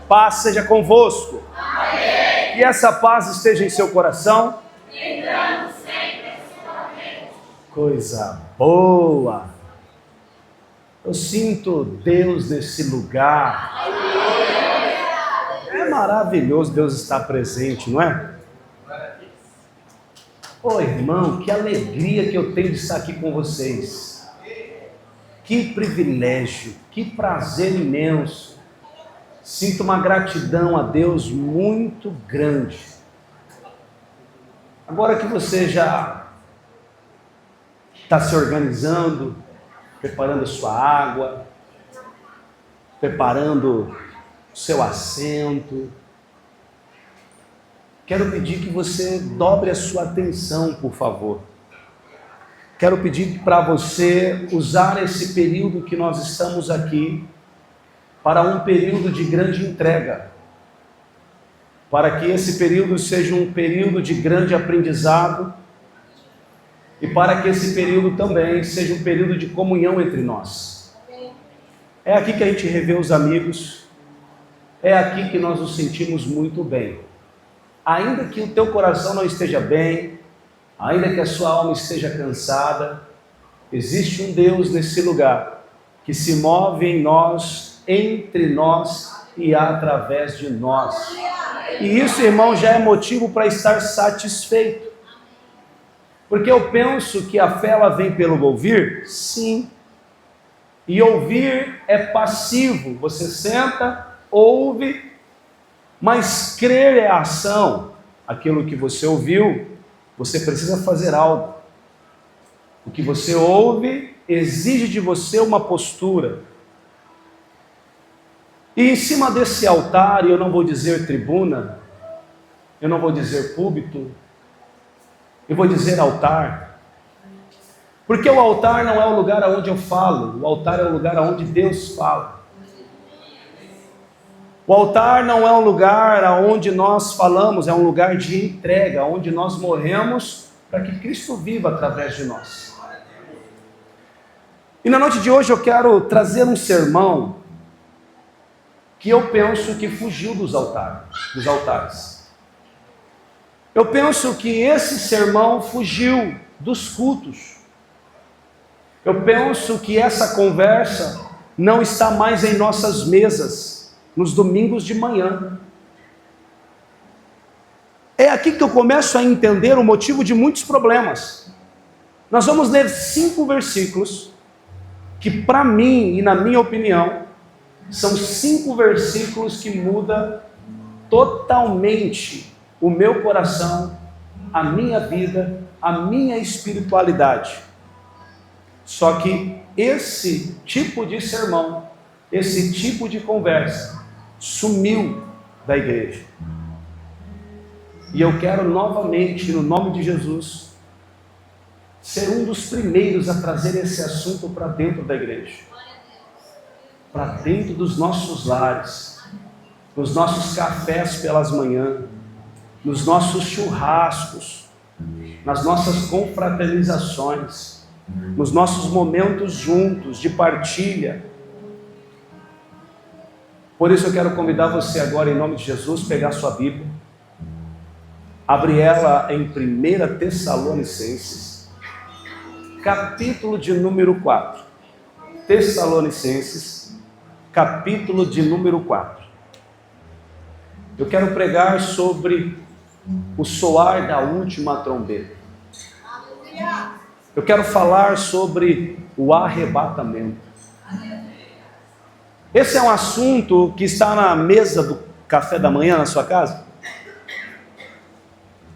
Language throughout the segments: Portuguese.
Paz seja convosco. Amém. E essa paz esteja em seu coração. Entrando sempre em sua mente. Coisa boa. Eu sinto Deus nesse lugar. É maravilhoso Deus estar presente, não é? Ô irmão, que alegria que eu tenho de estar aqui com vocês. Que privilégio, que prazer imenso. Sinto uma gratidão a Deus muito grande. Agora que você já está se organizando, preparando a sua água, preparando o seu assento, quero pedir que você dobre a sua atenção, por favor. Quero pedir para você usar esse período que nós estamos aqui para um período de grande entrega, para que esse período seja um período de grande aprendizado e para que esse período também seja um período de comunhão entre nós. É aqui que a gente revê os amigos, é aqui que nós nos sentimos muito bem. Ainda que o teu coração não esteja bem, ainda que a sua alma esteja cansada, existe um Deus nesse lugar que se move em nós, entre nós e através de nós. E isso, irmão, já é motivo para estar satisfeito. Porque eu penso que a fé ela vem pelo ouvir? Sim. E ouvir é passivo. Você senta, ouve, mas crer é a ação. Aquilo que você ouviu, você precisa fazer algo. O que você ouve exige de você uma postura. E em cima desse altar, e eu não vou dizer tribuna, eu não vou dizer púlpito, eu vou dizer altar. Porque o altar não é o lugar onde eu falo, o altar é o lugar onde Deus fala. O altar não é um lugar onde nós falamos, é um lugar de entrega, onde nós morremos para que Cristo viva através de nós. E na noite de hoje eu quero trazer um sermão que eu penso que fugiu dos altares. Eu penso que esse sermão fugiu dos cultos. Eu penso que essa conversa não está mais em nossas mesas, nos domingos de manhã. É aqui que eu começo a entender o motivo de muitos problemas. Nós vamos ler 5 versículos, que para mim e na minha opinião, são 5 versículos que mudam totalmente o meu coração, a minha vida, a minha espiritualidade. Só que esse tipo de sermão, esse tipo de conversa, sumiu da igreja. E eu quero novamente, no nome de Jesus, ser um dos primeiros a trazer esse assunto para dentro da igreja. Para dentro dos nossos lares, nos nossos cafés pelas manhãs, nos nossos churrascos, nas nossas confraternizações, nos nossos momentos juntos de partilha. Por isso eu quero convidar você agora, em nome de Jesus, pegar sua Bíblia, abrir ela em 1 Tessalonicenses, capítulo de número 4. Tessalonicenses, capítulo de número 4. Eu quero pregar sobre o soar da última trombeta. Eu quero falar sobre o arrebatamento. Esse é um assunto que está na mesa do café da manhã na sua casa.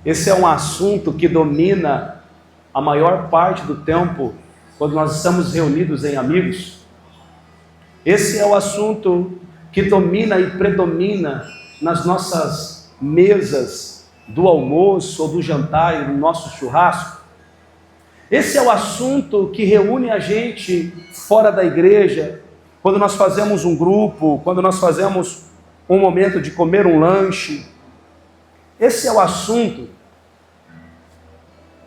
Esse é um assunto que domina a maior parte do tempo quando nós estamos reunidos em amigos. Esse é o assunto que domina e predomina nas nossas mesas do almoço ou do jantar e no nosso churrasco. Esse é o assunto que reúne a gente fora da igreja, quando nós fazemos um grupo, quando nós fazemos um momento de comer um lanche. Esse é o assunto.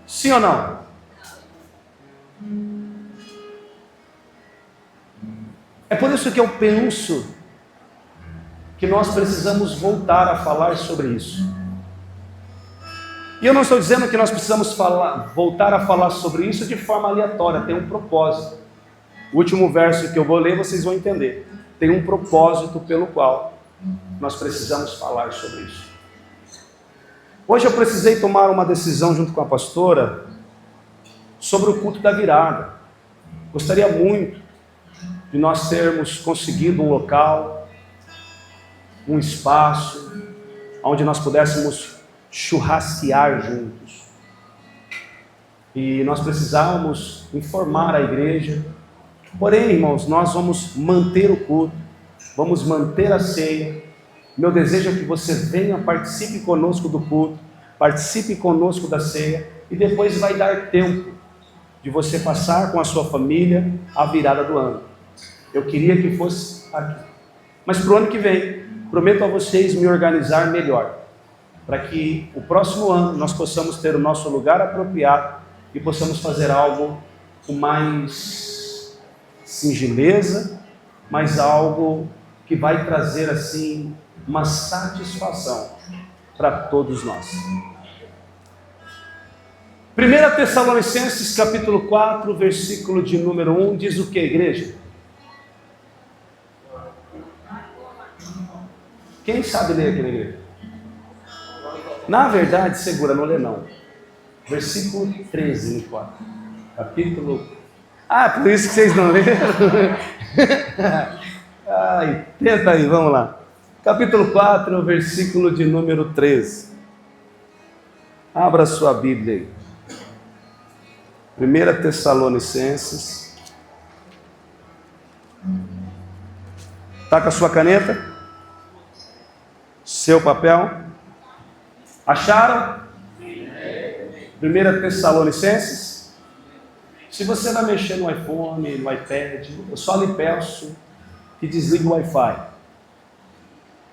Sim ou não? É por isso que eu penso que nós precisamos voltar a falar sobre isso. E eu não estou dizendo que nós precisamos voltar a falar sobre isso de forma aleatória, tem um propósito. O último verso que eu vou ler, vocês vão entender. Tem um propósito pelo qual nós precisamos falar sobre isso. Hoje eu precisei tomar uma decisão junto com a pastora sobre o culto da virada. Gostaria muito de nós termos conseguido um local, um espaço, onde nós pudéssemos churrasquear juntos. E nós precisávamos informar a igreja. Porém, irmãos, nós vamos manter o culto, vamos manter a ceia. Meu desejo é que você venha, participe conosco do culto, participe conosco da ceia, e depois vai dar tempo de você passar com a sua família a virada do ano. Eu queria que fosse aqui. Mas para o ano que vem, prometo a vocês me organizar melhor, para que o próximo ano nós possamos ter o nosso lugar apropriado e possamos fazer algo com mais singeleza, mas algo que vai trazer assim uma satisfação para todos nós. 1 Tessalonicenses capítulo 4, versículo de número 1, diz o que, igreja? Quem sabe ler aqui na igreja? Na verdade, segura, não lê não. Versículo 13 no 4. Capítulo... por isso que vocês não leram. Tenta aí, vamos lá. Capítulo 4, versículo de número 13. Abra sua Bíblia aí. 1 Tessalonicenses. Está com a sua caneta? Seu papel? Acharam? 1 Tessalonicenses? Se você vai mexer no iPhone, no iPad, eu só lhe peço que desligue o Wi-Fi.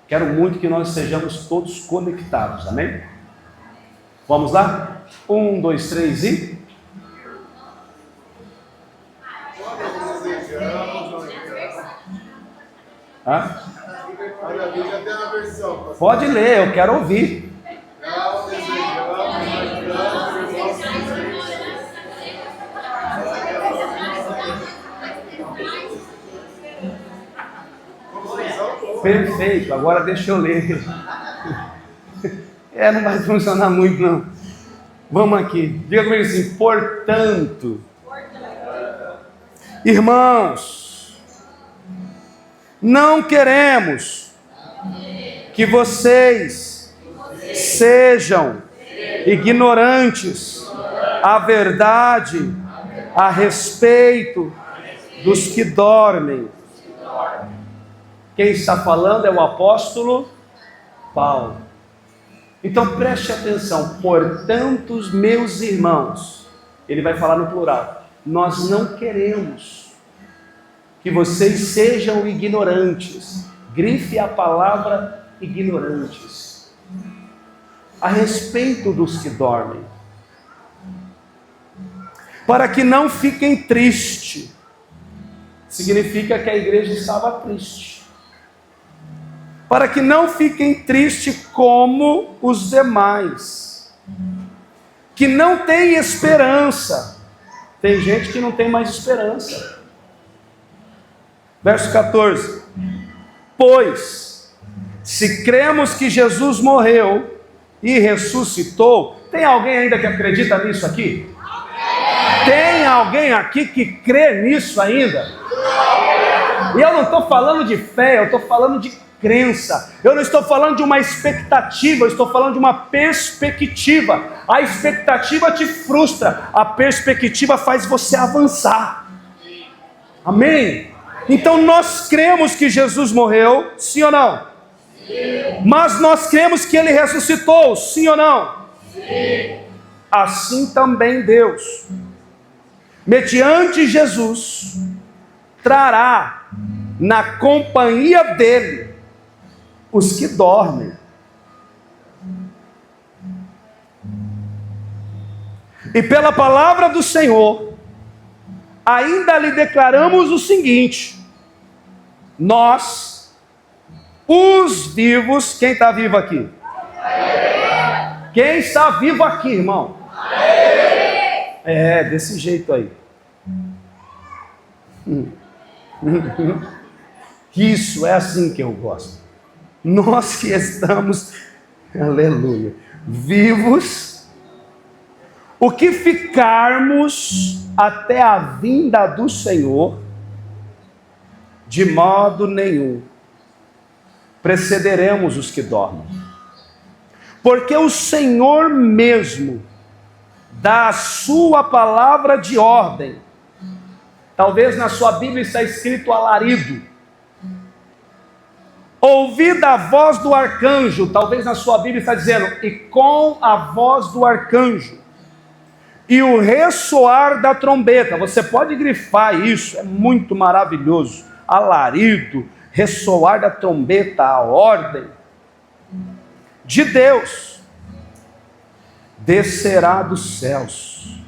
Quero muito que nós estejamos todos conectados, amém? Vamos lá? 1, 2, 3 e... Pode ler, eu quero ouvir. Perfeito, agora deixa eu ler. Não vai funcionar muito não. Vamos aqui, diga comigo assim: portanto, irmãos, não queremos que vocês sejam ignorantes à verdade a respeito dos que dormem. Quem está falando é o apóstolo Paulo. Então preste atenção: portanto, meus irmãos, ele vai falar no plural, nós não queremos que vocês sejam ignorantes. Grife a palavra ignorantes a respeito dos que dormem, para que não fiquem tristes. Significa que a igreja estava triste. Para que não fiquem tristes como os demais, que não têm esperança. Tem gente que não tem mais esperança. Verso 14: pois, se cremos que Jesus morreu e ressuscitou, tem alguém ainda que acredita nisso aqui? Tem alguém aqui que crê nisso ainda? E eu não estou falando de fé, eu estou falando de crença. Eu não estou falando de uma expectativa, eu estou falando de uma perspectiva. A expectativa te frustra, a perspectiva faz você avançar. Amém? Então nós cremos que Jesus morreu, sim ou não? Sim. Mas nós cremos que Ele ressuscitou, sim ou não? Sim. Assim também Deus, mediante Jesus, trará na companhia dEle os que dormem. E pela palavra do Senhor, ainda lhe declaramos o seguinte: nós os vivos. Quem está vivo aqui? Quem está vivo aqui, irmão? É, desse jeito aí. Isso, é assim que eu gosto. Nós que estamos, aleluia, vivos, o que ficarmos até a vinda do Senhor, de modo nenhum precederemos os que dormem. Porque o Senhor mesmo dá a sua palavra de ordem. Talvez na sua Bíblia está escrito alarido. Ouvida a voz do arcanjo. Talvez na sua Bíblia está dizendo, e com a voz do arcanjo. E o ressoar da trombeta. Você pode grifar isso, é muito maravilhoso. Alarido, ressoar da trombeta, a ordem de Deus descerá dos céus,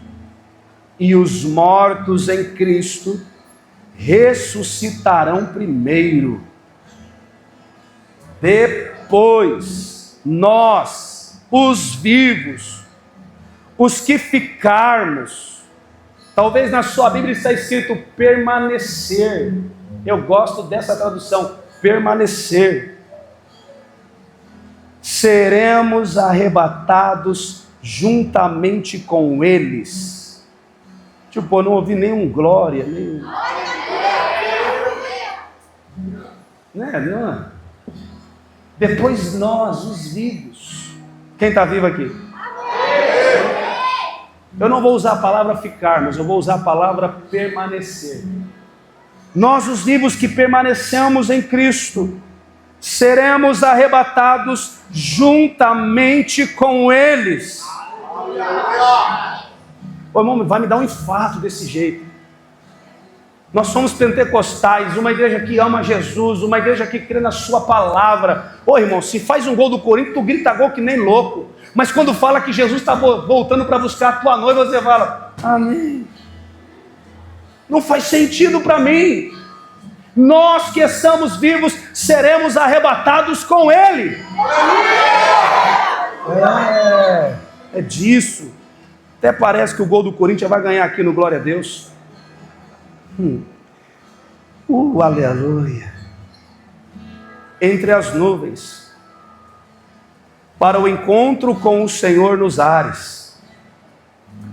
e os mortos em Cristo ressuscitarão primeiro. Depois, nós, os vivos, os que ficarmos, talvez na sua Bíblia está escrito permanecer. Eu gosto dessa tradução, permanecer. Seremos arrebatados juntamente com eles. Tipo, eu não ouvi nenhum glória, nenhum. Não. Depois nós, os vivos. Quem está vivo aqui? Eu não vou usar a palavra ficar, mas eu vou usar a palavra permanecer. Nós, os vivos que permanecemos em Cristo, seremos arrebatados juntamente com eles. Ô, irmão, vai me dar um infarto desse jeito. Nós somos pentecostais, uma igreja que ama Jesus, uma igreja que crê na sua palavra. Ô, irmão, se faz um gol do Corinthians, tu grita gol que nem louco. Mas quando fala que Jesus está voltando para buscar a tua noiva, você fala, amém. Não faz sentido para mim. Nós que estamos vivos seremos arrebatados com Ele. É disso. Até parece que o gol do Corinthians vai ganhar aqui no Glória a Deus. Aleluia. Entre as nuvens, para o encontro com o Senhor nos ares.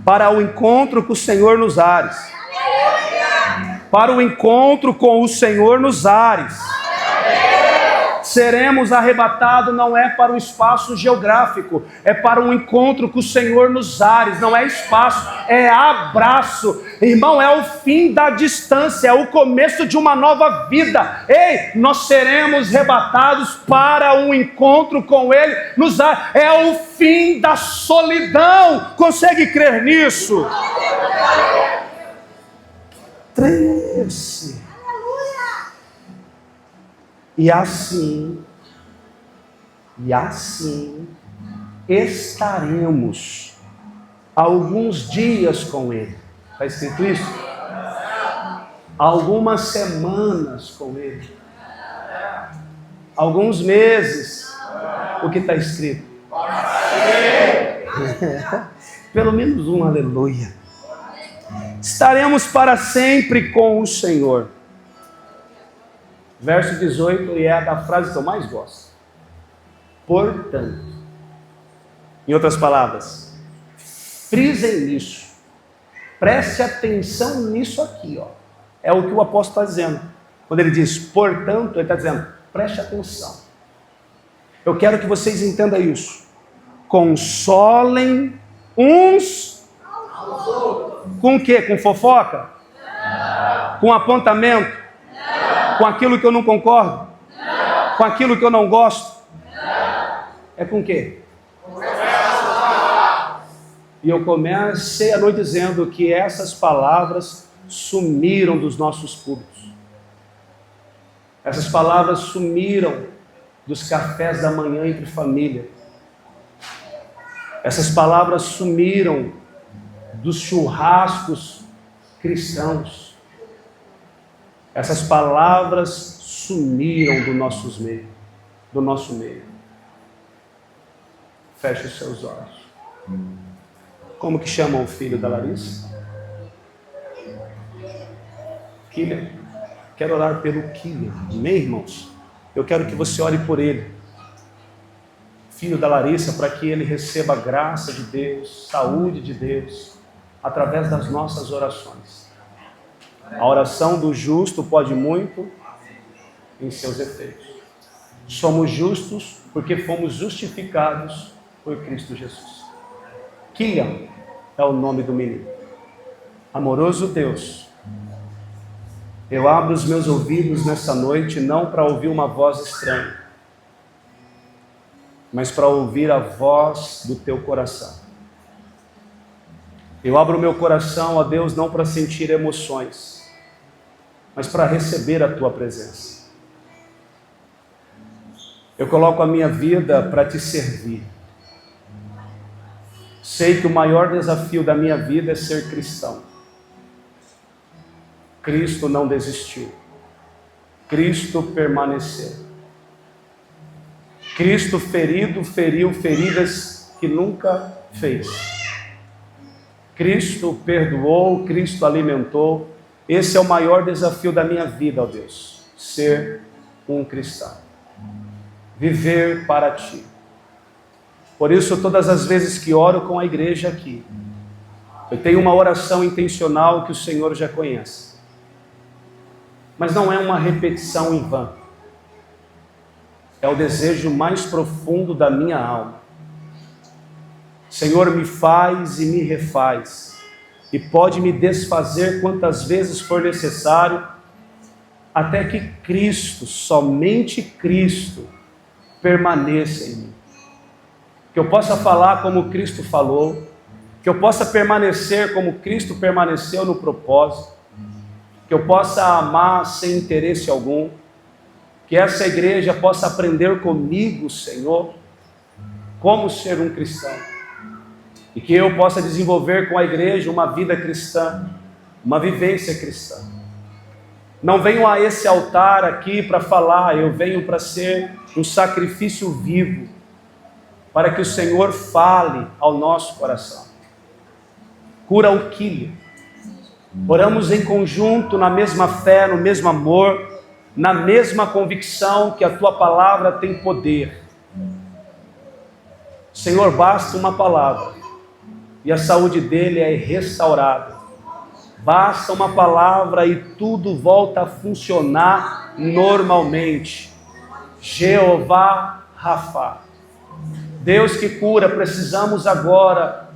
Para o encontro com o Senhor nos ares. Para o encontro com o Senhor nos ares. Seremos arrebatados, não é para o espaço geográfico, é para um encontro com o Senhor nos ares. Não é espaço, é abraço. Irmão, é o fim da distância, é o começo de uma nova vida. Ei, nós seremos arrebatados para um encontro com Ele nos ares. É o fim da solidão. Consegue crer nisso? 13. E assim estaremos alguns dias com Ele. Está escrito isso? Algumas semanas com Ele. Alguns meses. O que está escrito? Pelo menos um aleluia. Estaremos para sempre com o Senhor. Verso 18, e é a frase que eu mais gosto. Portanto, em outras palavras, frisem nisso. Preste atenção nisso aqui, ó. É o que o apóstolo está dizendo. Quando ele diz, portanto, ele está dizendo, preste atenção. Eu quero que vocês entendam isso. Consolem uns com o quê? Com fofoca? Não. Com apontamento? Não. Com aquilo que eu não concordo? Não. Com aquilo que eu não gosto? Não. É com o quê? E eu comecei a noite dizendo que essas palavras sumiram dos nossos púlpitos. Essas palavras sumiram dos cafés da manhã entre família. Essas palavras sumiram dos churrascos cristãos. Essas palavras sumiram dos nossos meios. do nosso meio. Feche os seus olhos. Como que chamam o filho da Larissa? Killian. Quero orar pelo Killian. Amém, irmãos? Eu quero que você ore por ele, filho da Larissa, para que ele receba a graça de Deus, saúde de Deus, através das nossas orações. A oração do justo pode muito em seus efeitos. Somos justos porque fomos justificados por Cristo Jesus. Killian é o nome do menino. Amoroso Deus, eu abro os meus ouvidos nessa noite não para ouvir uma voz estranha, mas para ouvir a voz do teu coração. Eu abro o meu coração, ó Deus, não para sentir emoções, mas para receber a tua presença. Eu coloco a minha vida para te servir. Sei que o maior desafio da minha vida é ser cristão. Cristo não desistiu. Cristo permaneceu. Cristo ferido, feriu feridas que nunca fez. Cristo perdoou, Cristo alimentou. Esse é o maior desafio da minha vida, ó Deus. Ser um cristão. Viver para ti. Por isso, todas as vezes que oro com a igreja aqui, eu tenho uma oração intencional que o Senhor já conhece. Mas não é uma repetição em vão. É o desejo mais profundo da minha alma. Senhor, me faz e me refaz. E pode me desfazer quantas vezes for necessário, até que Cristo, somente Cristo, permaneça em mim. Que eu possa falar como Cristo falou, que eu possa permanecer como Cristo permaneceu no propósito, que eu possa amar sem interesse algum, que essa igreja possa aprender comigo, Senhor, como ser um cristão, e que eu possa desenvolver com a igreja uma vida cristã, uma vivência cristã. Não venho a esse altar aqui para falar, eu venho para ser um sacrifício vivo, para que o Senhor fale ao nosso coração. Cura o Killian. Oramos em conjunto, na mesma fé, no mesmo amor, na mesma convicção que a tua palavra tem poder. Senhor, basta uma palavra e a saúde dele é restaurada. Basta uma palavra e tudo volta a funcionar normalmente. Jeová Rafa, Deus que cura, precisamos agora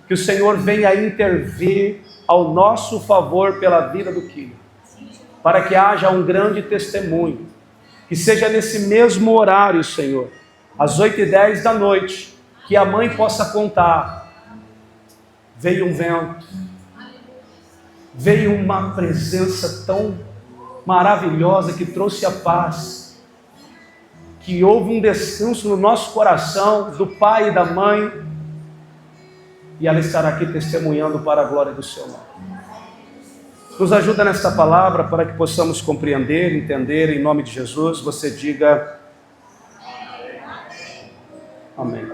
que o Senhor venha intervir ao nosso favor pela vida do Killian, para que haja um grande testemunho, que seja nesse mesmo horário, Senhor, às 8h10 da noite, que a mãe possa contar: veio um vento, veio uma presença tão maravilhosa que trouxe a paz, que houve um descanso no nosso coração, do pai e da mãe, e ela estará aqui testemunhando para a glória do seu nome. Nos ajuda nesta palavra para que possamos compreender, entender, em nome de Jesus. Você diga amém.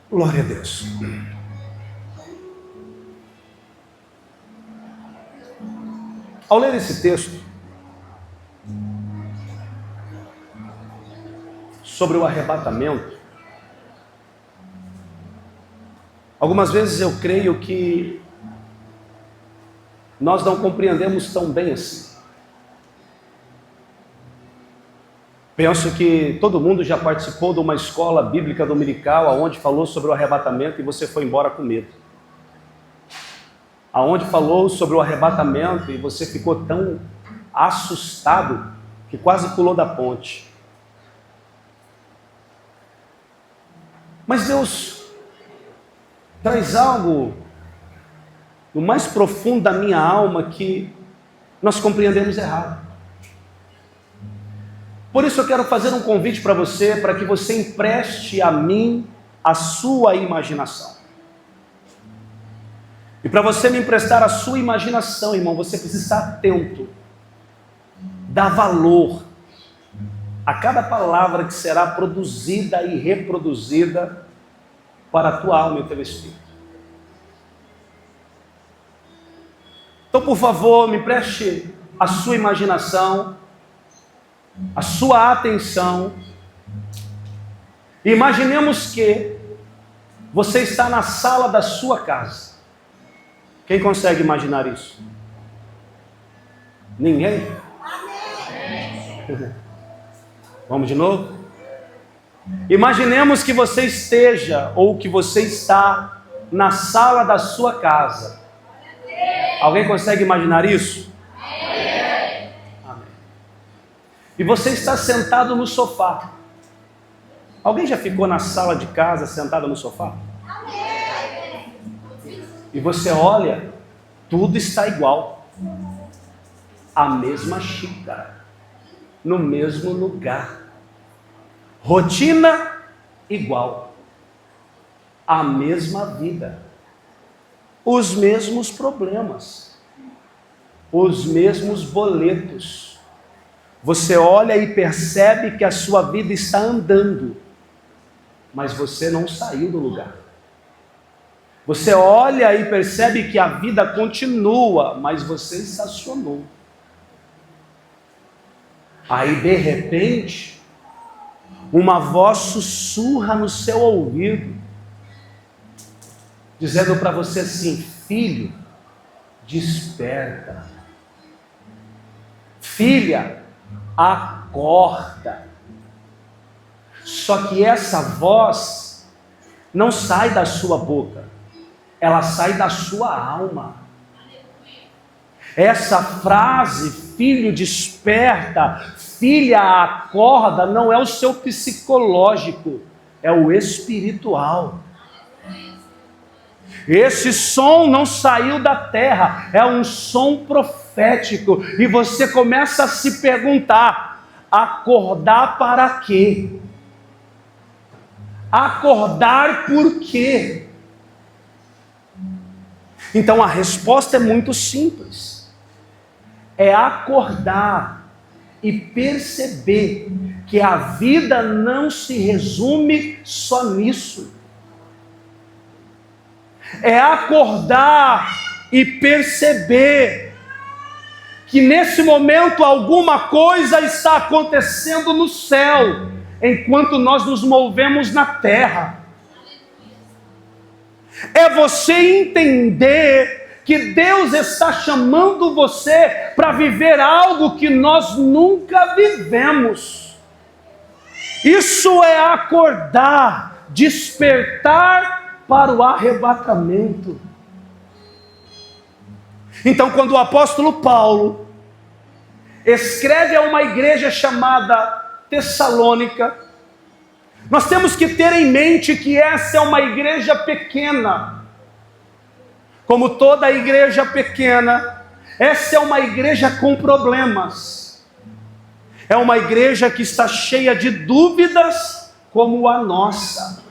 Glória a Deus. Ao ler esse texto sobre o arrebatamento, algumas vezes eu creio que nós não compreendemos tão bem assim. Penso que todo mundo já participou de uma escola bíblica dominical onde falou sobre o arrebatamento e você foi embora com medo. Aonde falou sobre o arrebatamento e você ficou tão assustado que quase pulou da ponte. Mas Deus traz algo no mais profundo da minha alma que nós compreendemos errado. Por isso eu quero fazer um convite para você, para que você empreste a mim a sua imaginação. E para você me emprestar a sua imaginação, irmão, você precisa estar atento, dar valor a cada palavra que será produzida e reproduzida para a tua alma e o teu espírito. Então, por favor, me empreste a sua imaginação, a sua atenção. Imaginemos que você está na sala da sua casa. Quem consegue imaginar isso? Ninguém? Vamos de novo? Imaginemos que você esteja ou que você está na sala da sua casa. Alguém consegue imaginar isso? Amém. E você está sentado no sofá. Alguém já ficou na sala de casa sentado no sofá? E você olha, tudo está igual. A mesma xícara, no mesmo lugar. Rotina igual. A mesma vida. Os mesmos problemas. Os mesmos boletos. Você olha e percebe que a sua vida está andando, mas você não saiu do lugar. Você olha e percebe que a vida continua, mas você estacionou. Aí, de repente, uma voz sussurra no seu ouvido, dizendo para você assim: filho, desperta. Filha, acorda. Só que essa voz não sai da sua boca, ela sai da sua alma. Essa frase, filho, desperta, filha, acorda, não é o seu psicológico, é o espiritual. Esse som não saiu da terra, é um som profético. E você começa a se perguntar: acordar para quê? Acordar por quê? Então a resposta é muito simples. É acordar e perceber que a vida não se resume só nisso. É acordar e perceber que nesse momento alguma coisa está acontecendo no céu, enquanto nós nos movemos na terra. É você entender que Deus está chamando você para viver algo que nós nunca vivemos. Isso é acordar, despertar para o arrebatamento. Então, quando o apóstolo Paulo escreve a uma igreja chamada Tessalônica, nós temos que ter em mente que essa é uma igreja pequena. Como toda igreja pequena, essa é uma igreja com problemas. É uma igreja que está cheia de dúvidas, como a nossa.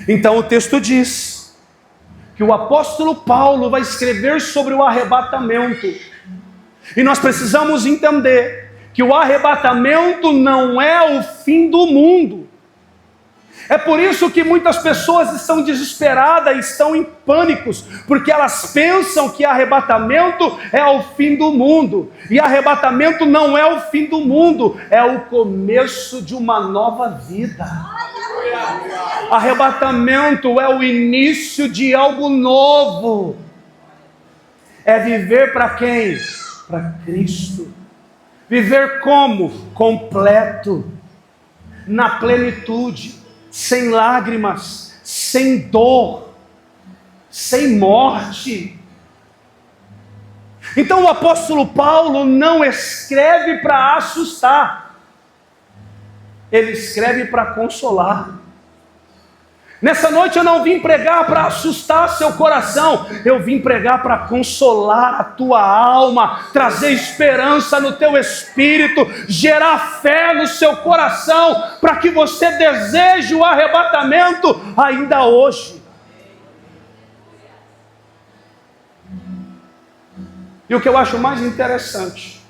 Então o texto diz que o apóstolo Paulo vai escrever sobre o arrebatamento. E nós precisamos entender que o arrebatamento não é o fim do mundo. É por isso que muitas pessoas estão desesperadas, estão em pânicos, porque elas pensam que arrebatamento é o fim do mundo. E arrebatamento não é o fim do mundo, é o começo de uma nova vida. Arrebatamento é o início de algo novo. É viver para quem? Para Cristo. Viver como? Completo, na plenitude, sem lágrimas, sem dor, sem morte. Então o apóstolo Paulo não escreve para assustar, ele escreve para consolar. Nessa noite eu não vim pregar para assustar seu coração, eu vim pregar para consolar a tua alma, trazer esperança no teu espírito, gerar fé no seu coração, para que você deseje o arrebatamento ainda hoje. E o que eu acho mais interessante,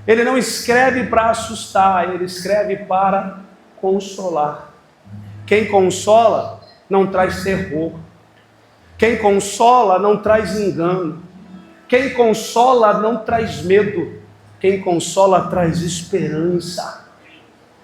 ele não escreve para assustar, ele escreve para consolar. Quem consola não traz terror. Quem consola não traz engano. Quem consola não traz medo. Quem consola traz esperança.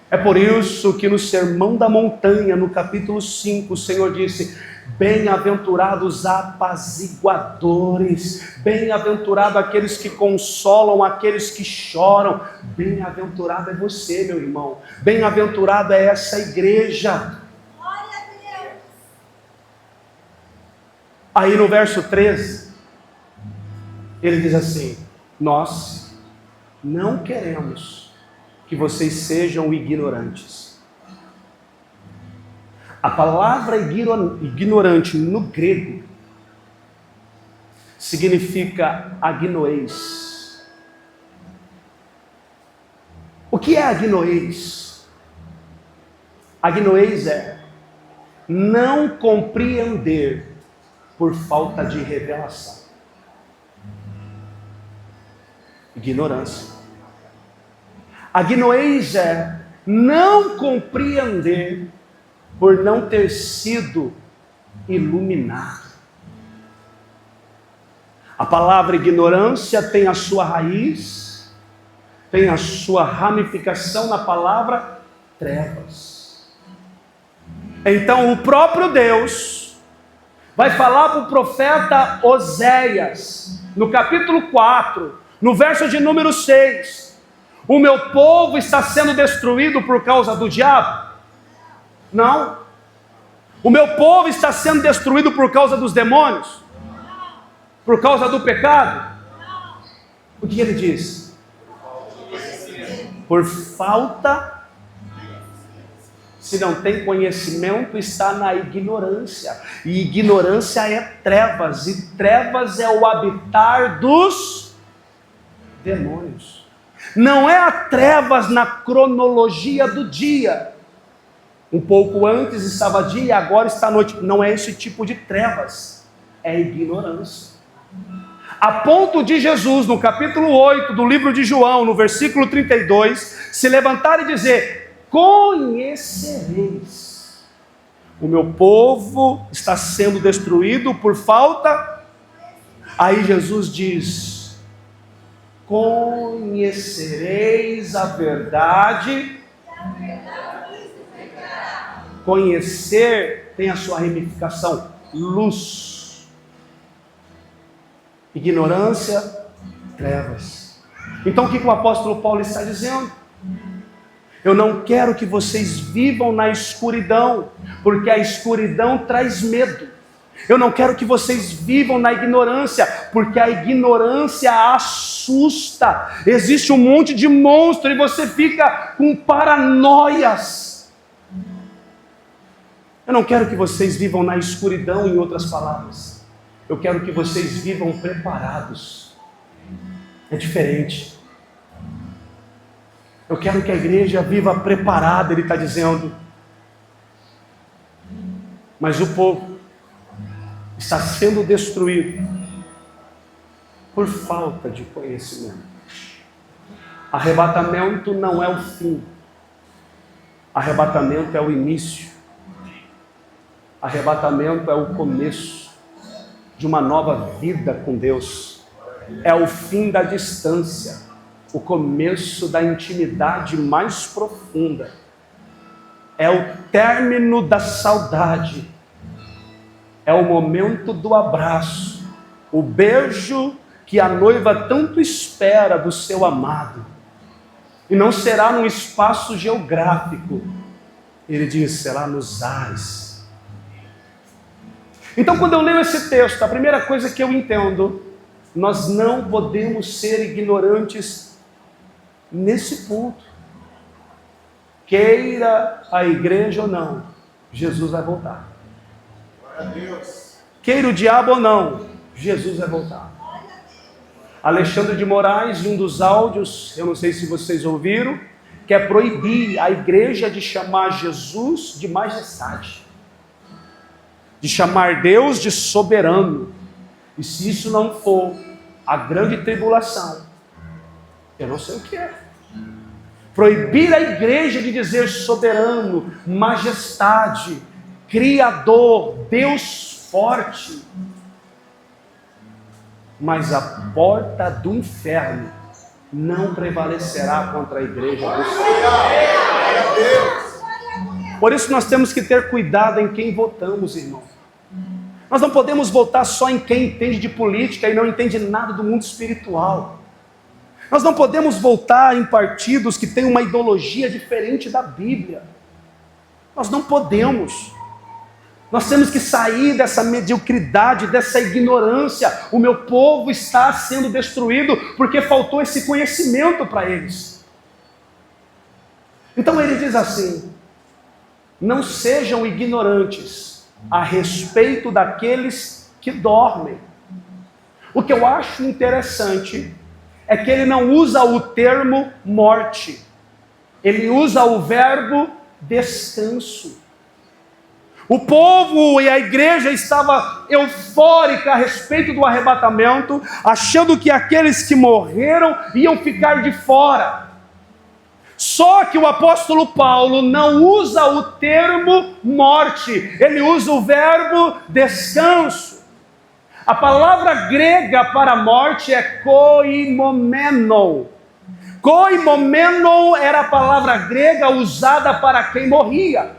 É por isso que no Sermão da Montanha, no capítulo 5, o Senhor disse: bem-aventurados apaziguadores, bem-aventurado aqueles que consolam, aqueles que choram. Bem-aventurado é você, meu irmão. Bem-aventurado é essa igreja. Aí no verso 13, ele diz assim: nós não queremos que vocês sejam ignorantes. A palavra ignorante no grego significa agnoês. O que é agnoês? Agnoês é não compreender por falta de revelação. Ignorância. Agnoês é não compreender por não ter sido iluminado. A palavra ignorância tem a sua raiz, tem a sua ramificação na palavra trevas. Então o próprio Deus vai falar para o profeta Oséias, no capítulo 4, no verso de número 6, o meu povo está sendo destruído por causa do diabo? Não. O meu povo está sendo destruído por causa dos demônios? Por causa do pecado? O que ele diz? Por falta. Se não tem conhecimento, está na ignorância. E ignorância é trevas. E trevas é o habitar dos demônios. Não é a trevas na cronologia do dia. Um pouco antes estava dia, agora está noite. Não é esse tipo de trevas. É ignorância. A ponto de Jesus, no capítulo 8 do livro de João, no versículo 32, se levantar e dizer: conhecereis. O meu povo está sendo destruído por falta. Aí Jesus diz: conhecereis a verdade. Conhecer tem a sua ramificação, luz. Ignorância, trevas. Então o que o apóstolo Paulo está dizendo? Eu não quero que vocês vivam na escuridão, porque a escuridão traz medo. Eu não quero que vocês vivam na ignorância, porque a ignorância assusta. Existe um monte de monstro e você fica com paranoias. Eu não quero que vocês vivam na escuridão, em outras palavras. Eu quero que vocês vivam preparados. É diferente. Eu quero que a igreja viva preparada, ele está dizendo. Mas o povo está sendo destruído por falta de conhecimento. Arrebatamento não é o fim. Arrebatamento é o início. Arrebatamento é o começo de uma nova vida com Deus. É o fim da distância. O começo da intimidade mais profunda. É o término da saudade. É o momento do abraço. O beijo que a noiva tanto espera do seu amado. E não será num espaço geográfico. Ele diz, será nos ares. Então, quando eu leio esse texto, a primeira coisa que eu entendo, nós não podemos ser ignorantes nesse ponto. Queira a igreja ou não, Jesus vai voltar. Glória a Deus. Queira o diabo ou não, Jesus vai voltar. Alexandre de Moraes, em um dos áudios, eu não sei se vocês ouviram, quer proibir a igreja de chamar Jesus de majestade, de chamar Deus de soberano. E se isso não for a grande tribulação, eu não sei o que é. Proibir a igreja de dizer soberano, majestade, criador, Deus forte. Mas a porta do inferno não prevalecerá contra a igreja do Senhor. Por isso nós temos que ter cuidado em quem votamos, irmão. Nós não podemos votar só em quem entende de política e não entende nada do mundo espiritual. Nós não podemos votar em partidos que têm uma ideologia diferente da Bíblia. Nós não podemos. Nós temos que sair dessa mediocridade, dessa ignorância. O meu povo está sendo destruído porque faltou esse conhecimento para eles. Então ele diz assim: não sejam ignorantes a respeito daqueles que dormem. O que eu acho interessante é que ele não usa o termo morte, ele usa o verbo descanso. O povo e a igreja estava eufórica a respeito do arrebatamento, achando que aqueles que morreram iam ficar de fora. Só que o apóstolo Paulo não usa o termo morte, ele usa o verbo descanso. A palavra grega para morte é koimomeno. Koimomeno era a palavra grega usada para quem morria.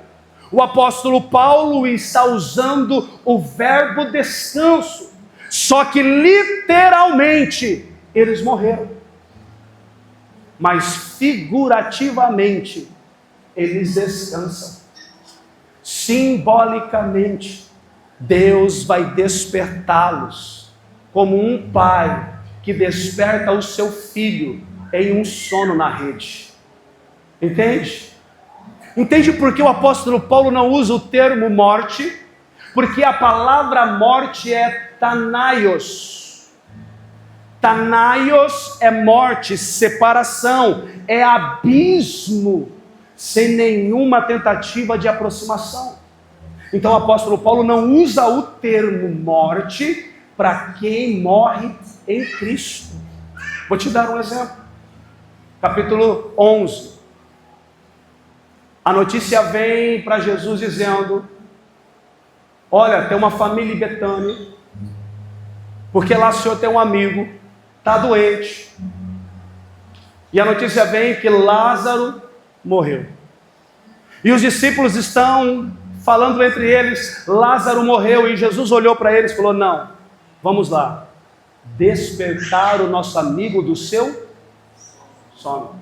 O apóstolo Paulo está usando o verbo descanso. Só que literalmente eles morreram. Mas figurativamente eles descansam. Simbolicamente, Deus vai despertá-los, como um pai que desperta o seu filho em um sono na rede. Entende? Entende por que o apóstolo Paulo não usa o termo morte? Porque a palavra morte é tanaios. Tanaios é morte, separação, é abismo, sem nenhuma tentativa de aproximação. Então o apóstolo Paulo não usa o termo morte para quem morre em Cristo. Vou te dar um exemplo. Capítulo 11. A notícia vem para Jesus dizendo: olha, tem uma família em Betânia, porque lá o senhor tem um amigo, está doente. E a notícia vem que Lázaro morreu. E os discípulos estão falando entre eles: Lázaro morreu. E Jesus olhou para eles e falou: não, vamos lá, despertar o nosso amigo do seu sono.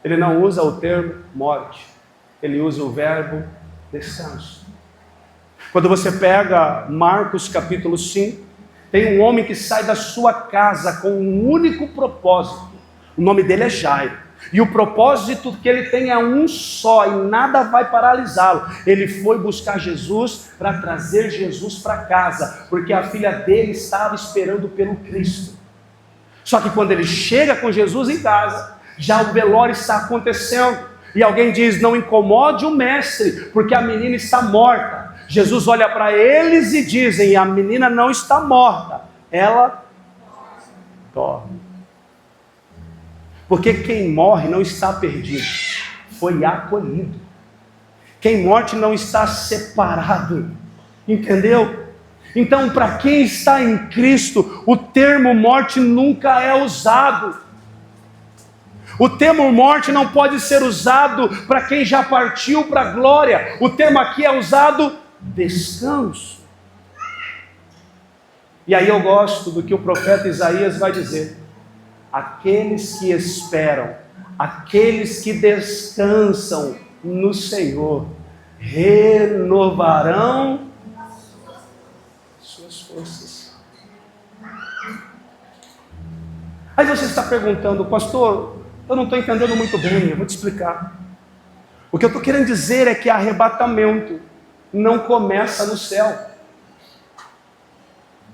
Ele não usa o termo morte, ele usa o verbo descanso. Quando você pega Marcos capítulo 5, tem um homem que sai da sua casa com um único propósito. O nome dele é Jairo. E o propósito que ele tem é um só, e nada vai paralisá-lo. Ele foi buscar Jesus para trazer Jesus para casa, porque a filha dele estava esperando pelo Cristo. Só que quando ele chega com Jesus em casa, já o velório está acontecendo. E alguém diz: não incomode o mestre, porque a menina está morta. Jesus olha para eles e dizem: a menina não está morta, ela dorme. Porque quem morre não está perdido, foi acolhido. Quem morre não está separado, entendeu? Então, para quem está em Cristo, o termo morte nunca é usado. O termo morte não pode ser usado para quem já partiu para a glória. O termo aqui é usado descanso. E aí eu gosto do que o profeta Isaías vai dizer: aqueles que esperam, aqueles que descansam no Senhor, renovarão suas forças. Aí você está perguntando: pastor, eu não estou entendendo muito bem. Eu vou te explicar. O que eu estou querendo dizer é que arrebatamento não começa no céu.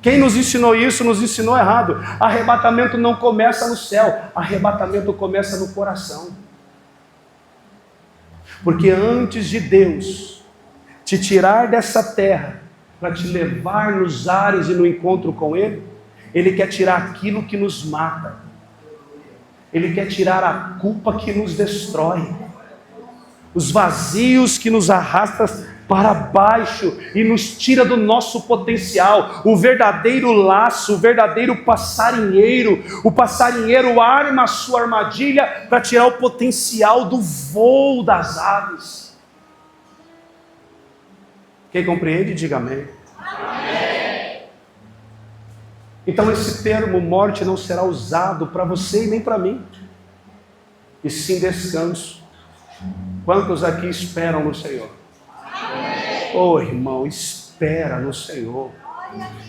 Quem nos ensinou isso, nos ensinou errado. Arrebatamento não começa no céu, arrebatamento começa no coração. Porque antes de Deus te tirar dessa terra, para te levar nos ares e no encontro com Ele, Ele quer tirar aquilo que nos mata. Ele quer tirar a culpa que nos destrói. Os vazios que nos arrastam para baixo e nos tira do nosso potencial. O verdadeiro laço, o verdadeiro passarinheiro. O passarinheiro arma a sua armadilha para tirar o potencial do voo das aves. Quem compreende, diga amém. Amém. Então esse termo morte não será usado para você e nem para mim, e sim descanso. Quantos aqui esperam no Senhor? Oh, irmão, espera no Senhor.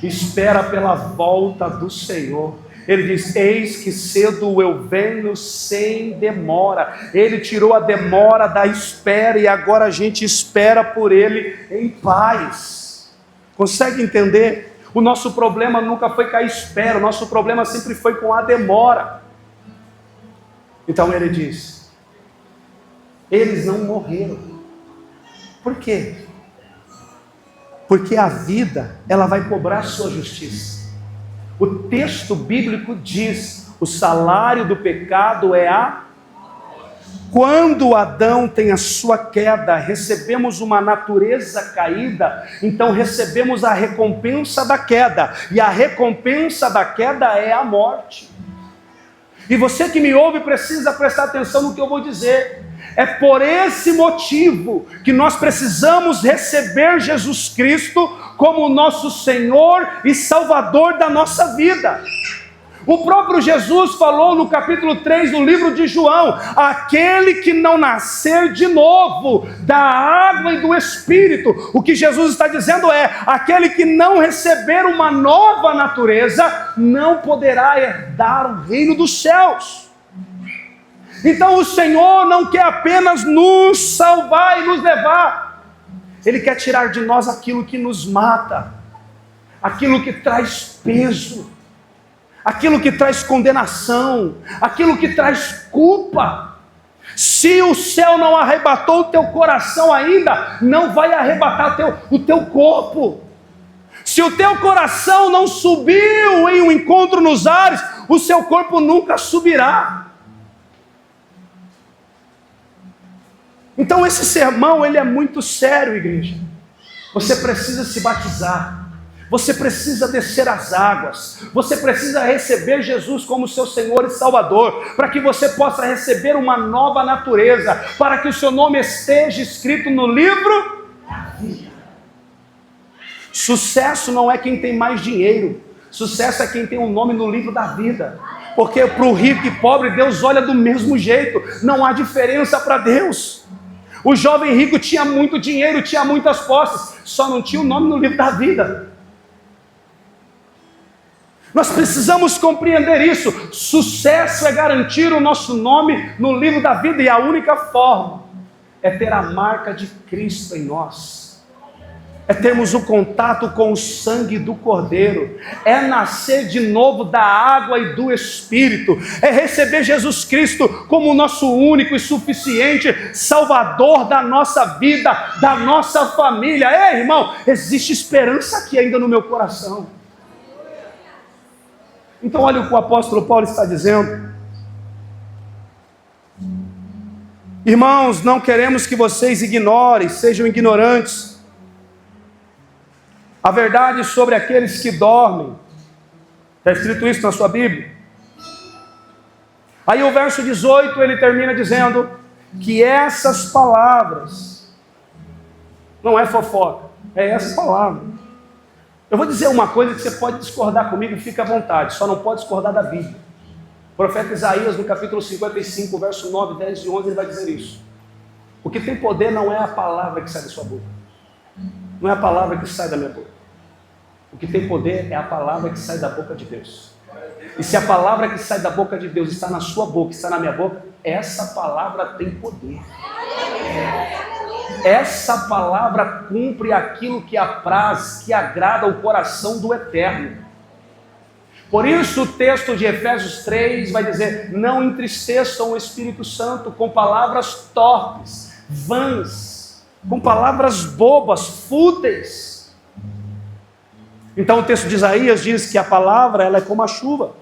Espera pela volta do Senhor. Ele diz: eis que cedo eu venho sem demora. Ele tirou a demora da espera e agora a gente espera por Ele em paz. Consegue entender? O nosso problema nunca foi com a espera, o nosso problema sempre foi com a demora. Então Ele diz: eles não morreram. Por quê? Porque a vida, ela vai cobrar a sua justiça. O texto bíblico diz: o salário do pecado é a... Quando Adão tem a sua queda, recebemos uma natureza caída, então recebemos a recompensa da queda, e a recompensa da queda é a morte. E você que me ouve precisa prestar atenção no que eu vou dizer. É por esse motivo que nós precisamos receber Jesus Cristo como nosso Senhor e Salvador da nossa vida. O próprio Jesus falou no capítulo 3 do livro de João: aquele que não nascer de novo da água e do Espírito. O que Jesus está dizendo é: aquele que não receber uma nova natureza não poderá herdar o reino dos céus. Então o Senhor não quer apenas nos salvar e nos levar, Ele quer tirar de nós aquilo que nos mata, aquilo que traz peso, aquilo que traz condenação, aquilo que traz culpa. Se o céu não arrebatou o teu coração ainda, não vai arrebatar o teu corpo. Se o teu coração não subiu em um encontro nos ares, o seu corpo nunca subirá. Então esse sermão, ele é muito sério, igreja. Você precisa se batizar. Você precisa descer as águas. Você precisa receber Jesus como seu Senhor e Salvador, para que você possa receber uma nova natureza, para que o seu nome esteja escrito no livro da vida. Sucesso não é quem tem mais dinheiro. Sucesso é quem tem um nome no livro da vida. Porque para o rico e pobre, Deus olha do mesmo jeito. Não há diferença para Deus. O jovem rico tinha muito dinheiro, tinha muitas posses, só não tinha o nome no livro da vida. Nós precisamos compreender isso. Sucesso é garantir o nosso nome no livro da vida, e a única forma é ter a marca de Cristo em nós. É termos o contato com o sangue do Cordeiro, é nascer de novo da água e do Espírito, é receber Jesus Cristo como o nosso único e suficiente Salvador da nossa vida, da nossa família. Ei, irmão, existe esperança aqui ainda no meu coração. Então olha o que o apóstolo Paulo está dizendo. Irmãos, não queremos que vocês ignorem, sejam ignorantes a verdade sobre aqueles que dormem. Está escrito isso na sua Bíblia? Aí o verso 18, ele termina dizendo que essas palavras, não é fofoca, é essa palavra. Eu vou dizer uma coisa que você pode discordar comigo, fica à vontade, só não pode discordar da Bíblia. O profeta Isaías, no capítulo 55, verso 9, 10 e 11, ele vai dizer isso. O que tem poder não é a palavra que sai da sua boca, não é a palavra que sai da minha boca. O que tem poder é a palavra que sai da boca de Deus. E se a palavra que sai da boca de Deus está na sua boca, está na minha boca, essa palavra tem poder. Essa palavra cumpre aquilo que apraz, que agrada o coração do Eterno. Por isso o texto de Efésios 3 vai dizer: não entristeçam o Espírito Santo com palavras torpes, vãs, com palavras bobas, fúteis. Então o texto de Isaías diz que a palavra ela é como a chuva,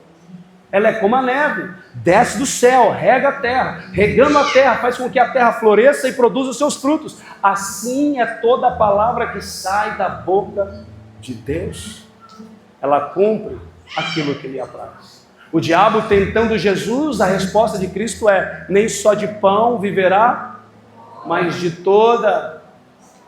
ela é como a neve, desce do céu, rega a terra, regando a terra, faz com que a terra floresça e produza os seus frutos. Assim é toda a palavra que sai da boca de Deus, ela cumpre aquilo que lhe apraz. O diabo tentando Jesus, a resposta de Cristo é: nem só de pão viverá, mas de toda.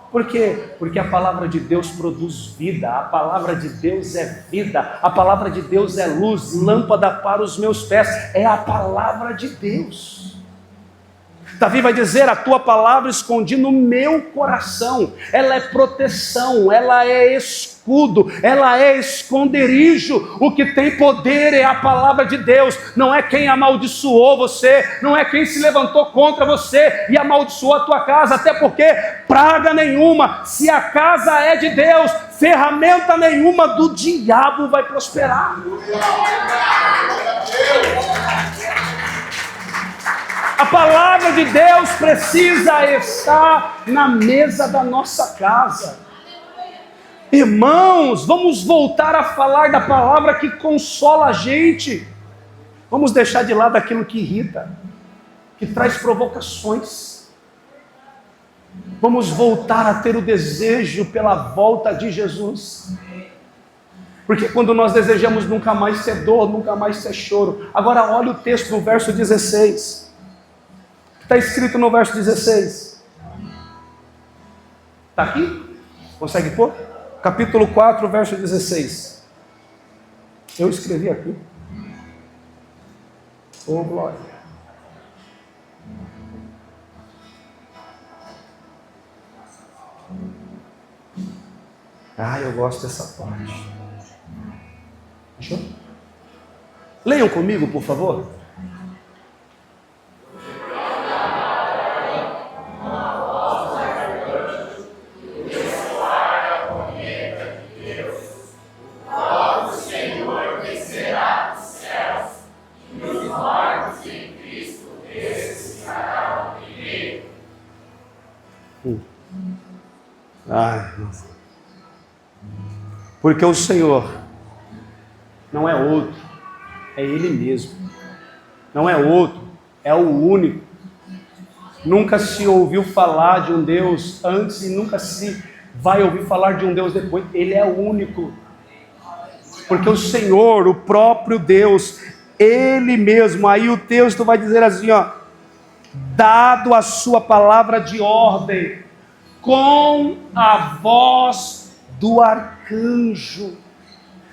Por quê? Porque a palavra de Deus produz vida, a palavra de Deus é vida, a palavra de Deus é luz, lâmpada para os meus pés, é a palavra de Deus. Davi vai dizer: a tua palavra escondi no meu coração. Ela é proteção, ela é escudo, ela é esconderijo. O que tem poder é a palavra de Deus. Não é quem amaldiçoou você, não é quem se levantou contra você e amaldiçoou a tua casa, até porque praga nenhuma, se a casa é de Deus, ferramenta nenhuma do diabo vai prosperar. A palavra de Deus precisa estar na mesa da nossa casa. Irmãos, vamos voltar a falar da palavra que consola a gente. Vamos deixar de lado aquilo que irrita, que traz provocações. Vamos voltar a ter o desejo pela volta de Jesus. Porque quando nós desejamos nunca mais ter dor, nunca mais ter choro. Agora olha o texto no verso 16. Está escrito no verso 16. Está aqui? Consegue pôr? Capítulo 4, verso 16. Eu escrevi aqui. Oh, glória. Eu gosto dessa parte. Deixa eu... Leiam comigo, por favor. Porque o Senhor não é outro, é Ele mesmo. Não é outro, é o único. Nunca se ouviu falar de um Deus antes e nunca se vai ouvir falar de um Deus depois. Ele é o único. Porque o Senhor, o próprio Deus, Ele mesmo. Aí o texto vai dizer assim, dado a sua palavra de ordem, com a voz do arcanjo.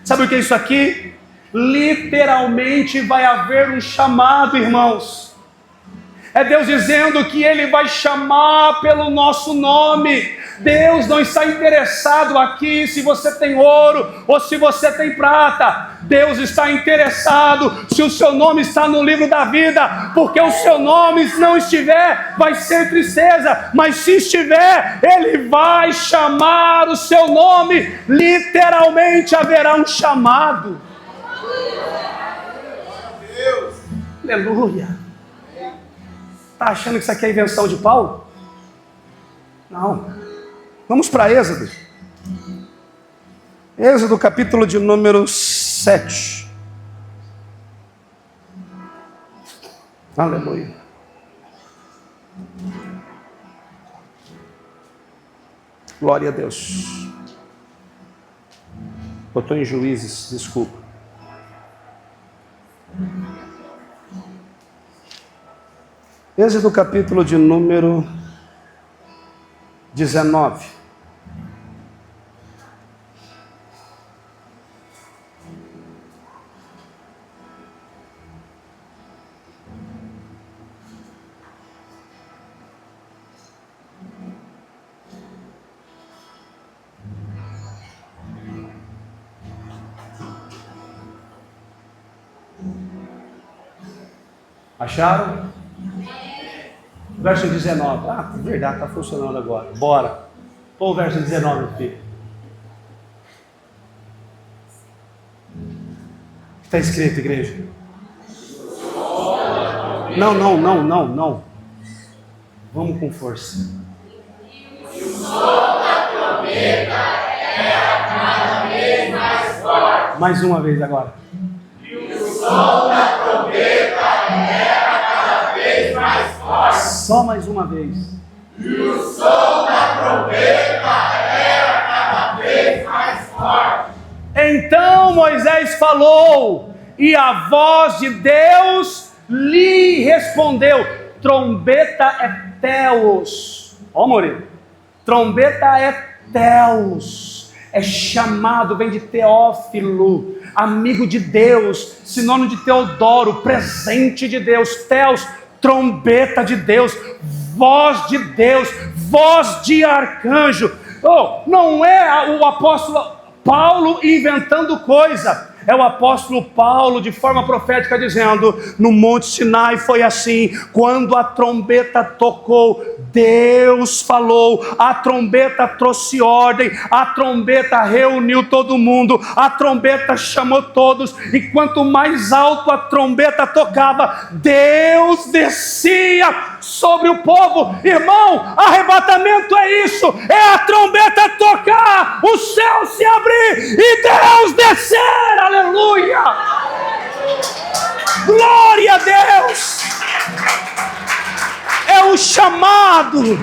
Sabe o que é isso aqui? Literalmente vai haver um chamado, irmãos. É Deus dizendo que Ele vai chamar pelo nosso nome. Deus não está interessado aqui se você tem ouro ou se você tem prata. Deus está interessado se o seu nome está no livro da vida, porque o seu nome, se não estiver, vai ser tristeza, mas se estiver, Ele vai chamar o seu nome. Literalmente haverá um chamado. Aleluia. Está achando que isso aqui é invenção de Paulo? Não. Vamos para Êxodo. Êxodo capítulo de número 7. Aleluia. Glória a Deus. Eu estou em Juízes, desculpa. Êxodo capítulo de número 19. Acharam? Verso 19. Ah, verdade, está funcionando agora. Bora. Põe o verso 19, filho. Está escrito, igreja? Não. Vamos com força. E o som da trombeta era cada vez mais forte. Mais uma vez agora. E o som da trombeta era cada vez mais forte. Só mais uma vez. E o som da trombeta era cada vez mais forte. Então Moisés falou, e a voz de Deus lhe respondeu. Trombeta é Teos. Ó, Moreira. Trombeta é Teos. É chamado, vem de Teófilo, amigo de Deus, sinônimo de Teodoro, presente de Deus. Teos, trombeta de Deus, voz de Deus, voz de arcanjo. Oh, não é o apóstolo Paulo inventando coisa. É o apóstolo Paulo de forma profética dizendo: no Monte Sinai foi assim, quando a trombeta tocou, Deus falou, a trombeta trouxe ordem, a trombeta reuniu todo mundo, a trombeta chamou todos, e quanto mais alto a trombeta tocava, Deus descia sobre o povo. Irmão, arrebatamento é isso, é a trombeta tocar, o céu se abrir e Deus descer. Aleluia! Glória a Deus! É o chamado.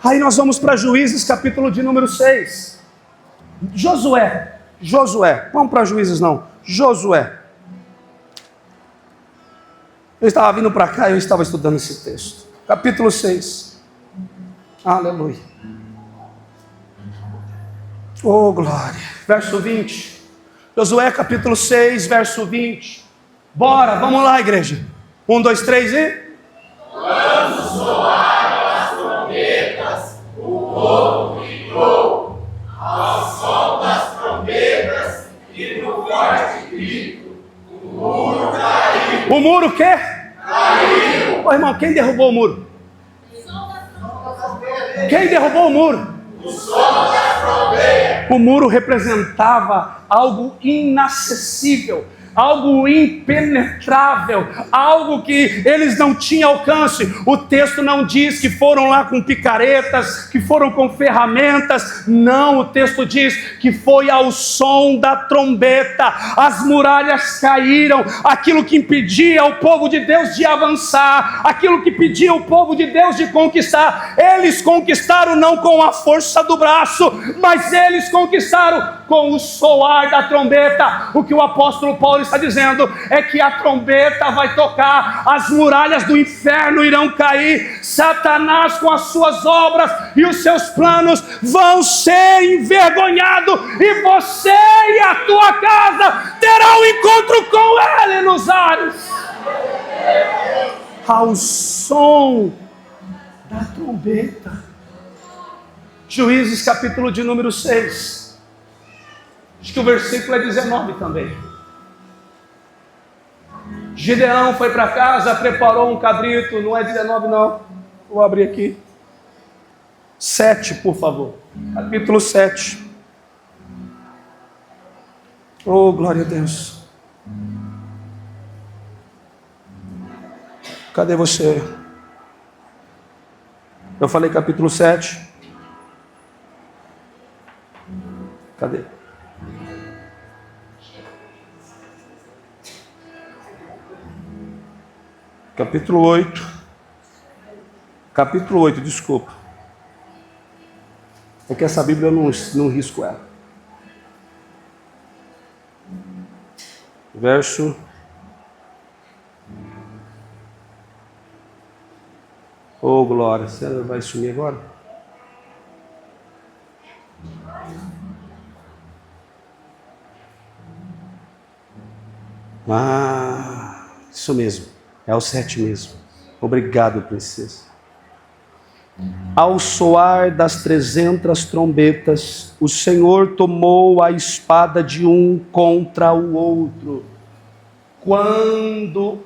Aí nós vamos para Juízes, capítulo de número 6. Josué, vamos para Juízes não, Josué. Eu estava vindo para cá e eu estava estudando esse texto. Capítulo 6. Aleluia. Oh, glória. Verso 20. Josué capítulo 6, verso 20. Bora, vamos lá, igreja. 1, 2, 3 e... Quando soaram as trombetas, o povo gritou. Ao som das trombetas e do forte grito, o muro caiu. O muro o quê? Caiu. Ô, irmão, quem derrubou o muro? Quem derrubou o muro? O som das trombetas. O muro representava algo inacessível, algo impenetrável, algo que eles não tinham alcance. O texto não diz que foram lá com picaretas, que foram com ferramentas. Não, o texto diz que foi ao som da trombeta. As muralhas caíram, aquilo que impedia o povo de Deus de avançar, aquilo que impedia o povo de Deus de conquistar, eles conquistaram não com a força do braço, mas eles conquistaram com o soar da trombeta. O que o apóstolo Paulo está dizendo é que a trombeta vai tocar, as muralhas do inferno irão cair, Satanás com as suas obras e os seus planos vão ser envergonhados, e você e a tua casa terão um encontro com ele nos ares, ao som da trombeta. Juízes capítulo de número 6. Acho que o versículo é 19 também. Gideão foi para casa, preparou um cabrito. Não é 19 não. Vou abrir aqui. 7, por favor. Capítulo 7. Oh, glória a Deus. Cadê você? Eu falei capítulo 7. Cadê? Capítulo 8. Capítulo 8, desculpa. É que essa Bíblia eu não risco ela. Verso... Oh, glória. Você vai sumir agora? Ah, isso mesmo. É o 7 mesmo. Obrigado, princesa. Ao soar das 300 trombetas, o Senhor tomou a espada de um contra o outro. Quando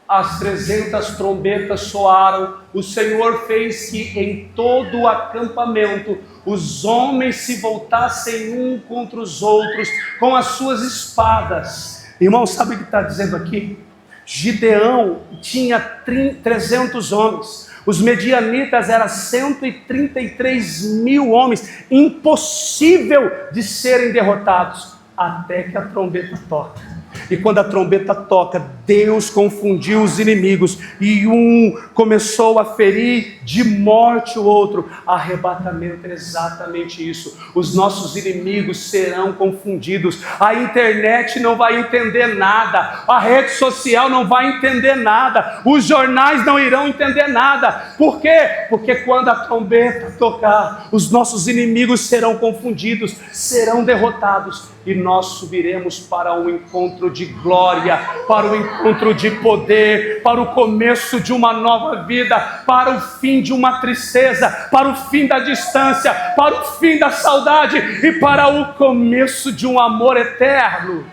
as 300 trombetas soaram, o Senhor fez que em todo o acampamento os homens se voltassem um contra os outros com as suas espadas. Irmão, sabe o que está dizendo aqui? Gideão tinha 300 homens, os medianitas eram 133 mil homens, impossível de serem derrotados, até que a trombeta toca. E quando a trombeta toca, Deus confundiu os inimigos, e um começou a ferir de morte o outro. Arrebatamento é exatamente isso. Os nossos inimigos serão confundidos. A internet não vai entender nada, a rede social não vai entender nada, os jornais não irão entender nada. Por quê? Porque quando a trombeta tocar, os nossos inimigos serão confundidos, serão derrotados, e nós subiremos para um encontro de glória, para o encontro de poder, para o começo de uma nova vida, para o fim de uma tristeza, para o fim da distância, para o fim da saudade e para o começo de um amor eterno.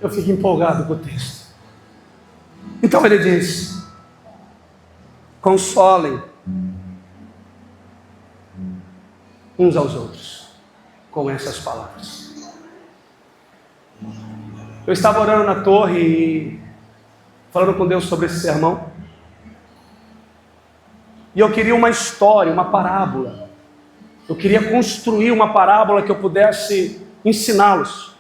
Eu fico empolgado com o texto. Então ele diz: consolem uns aos outros com essas palavras. Eu estava orando na torre e falando com Deus sobre esse sermão, e eu queria uma história, uma parábola. Eu queria construir uma parábola que eu pudesse ensiná-los.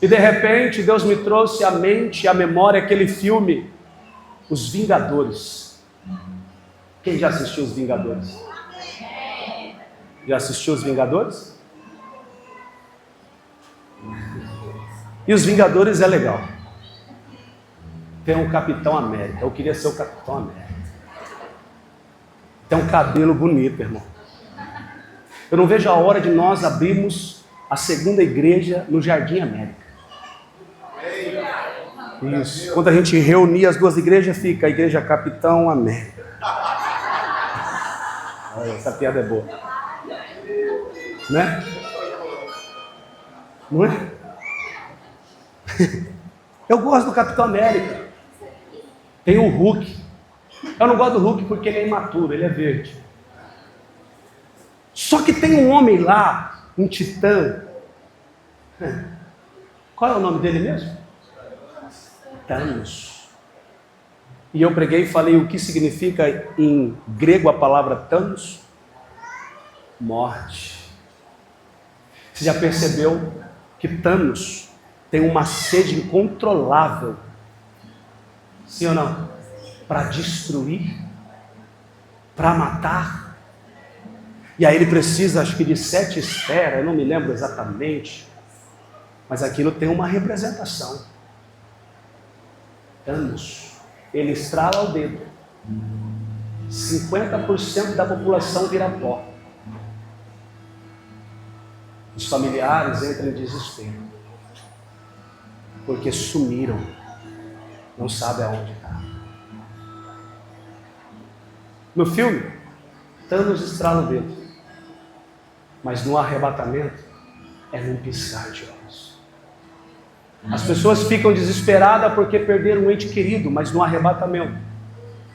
E de repente Deus me trouxe à mente, à memória, aquele filme Os Vingadores. Quem já assistiu Os Vingadores? Já assistiu Os Vingadores? E Os Vingadores é legal. Tem um Capitão América. Eu queria ser o Capitão América. Tem um cabelo bonito, irmão. Eu não vejo a hora de nós abrirmos a segunda igreja no Jardim América. Isso. Quando a gente reunir as duas igrejas, fica a igreja Capitão América. Olha, essa piada é boa. Né? Não é? Eu gosto do Capitão América. Tem o Hulk. Eu não gosto do Hulk porque ele é imaturo, ele é verde. Só que tem um homem lá, um titã. Qual é o nome dele mesmo? Thanos. E eu preguei e falei o que significa em grego a palavra Thanos? Morte. Você já percebeu que Thanos tem uma sede incontrolável? Sim ou não? Para destruir, para matar. E aí ele precisa, acho que de 7 esferas, eu não me lembro exatamente, mas aquilo tem uma representação. Thanos, ele estrala o dedo, 50% da população vira pó. Os familiares entram em desespero, porque sumiram, não sabe aonde está. No filme, Thanos estrala o dedo, mas no arrebatamento é num piscar de olhos. As pessoas ficam desesperadas porque perderam um ente querido, mas no arrebatamento,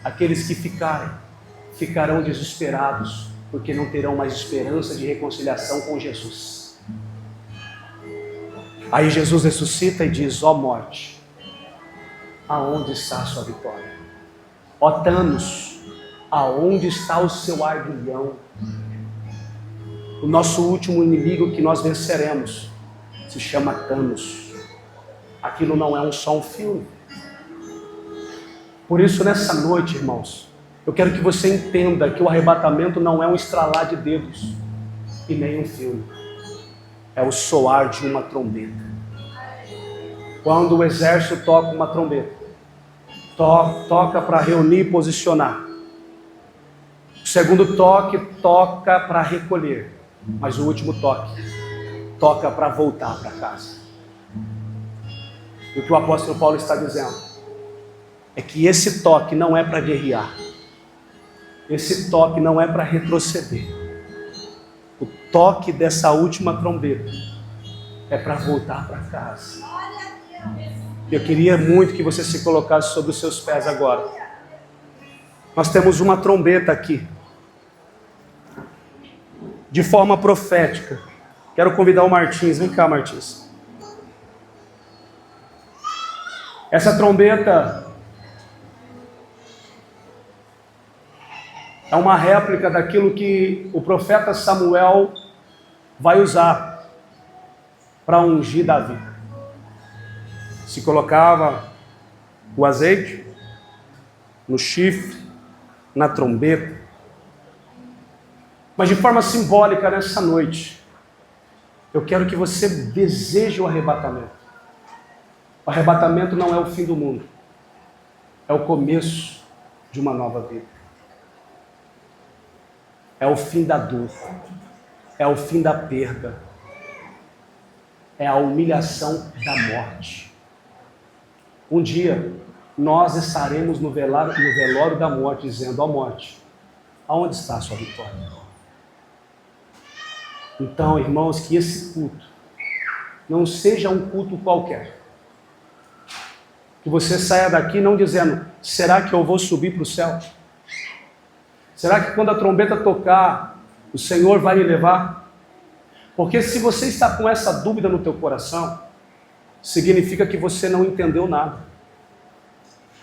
aqueles que ficarão desesperados porque não terão mais esperança de reconciliação com Jesus. Aí Jesus ressuscita e diz: ó morte, aonde está a sua vitória? Ó Thanos, aonde está o seu aguilhão? O nosso último inimigo que nós venceremos se chama Thanos. Aquilo não é só um filme. Por isso, nessa noite, irmãos, eu quero que você entenda que o arrebatamento não é um estralar de dedos e nem um filme. É o soar de uma trombeta. Quando o exército toca uma trombeta, toca para reunir e posicionar. O segundo toque toca para recolher, mas o último toque toca para voltar para casa. E o que o apóstolo Paulo está dizendo é que esse toque não é para guerrear, esse toque não é para retroceder. O toque dessa última trombeta é para voltar para casa. Eu queria muito que você se colocasse sobre os seus pés agora. Nós temos uma trombeta aqui, de forma profética. Quero convidar o Martins. Vem cá, Martins. Essa trombeta é uma réplica daquilo que o profeta Samuel vai usar para ungir Davi. Se colocava o azeite no chifre, na trombeta. Mas de forma simbólica, nessa noite, eu quero que você deseje o arrebatamento. O arrebatamento não é o fim do mundo. É o começo de uma nova vida. É o fim da dor. É o fim da perda. É a humilhação da morte. Um dia, nós estaremos no velório da morte, dizendo: ó morte, aonde está a sua vitória? Então, irmãos, que esse culto não seja um culto qualquer. Que você saia daqui não dizendo: será que eu vou subir para o céu? Será que quando a trombeta tocar, o Senhor vai me levar? Porque se você está com essa dúvida no teu coração, significa que você não entendeu nada.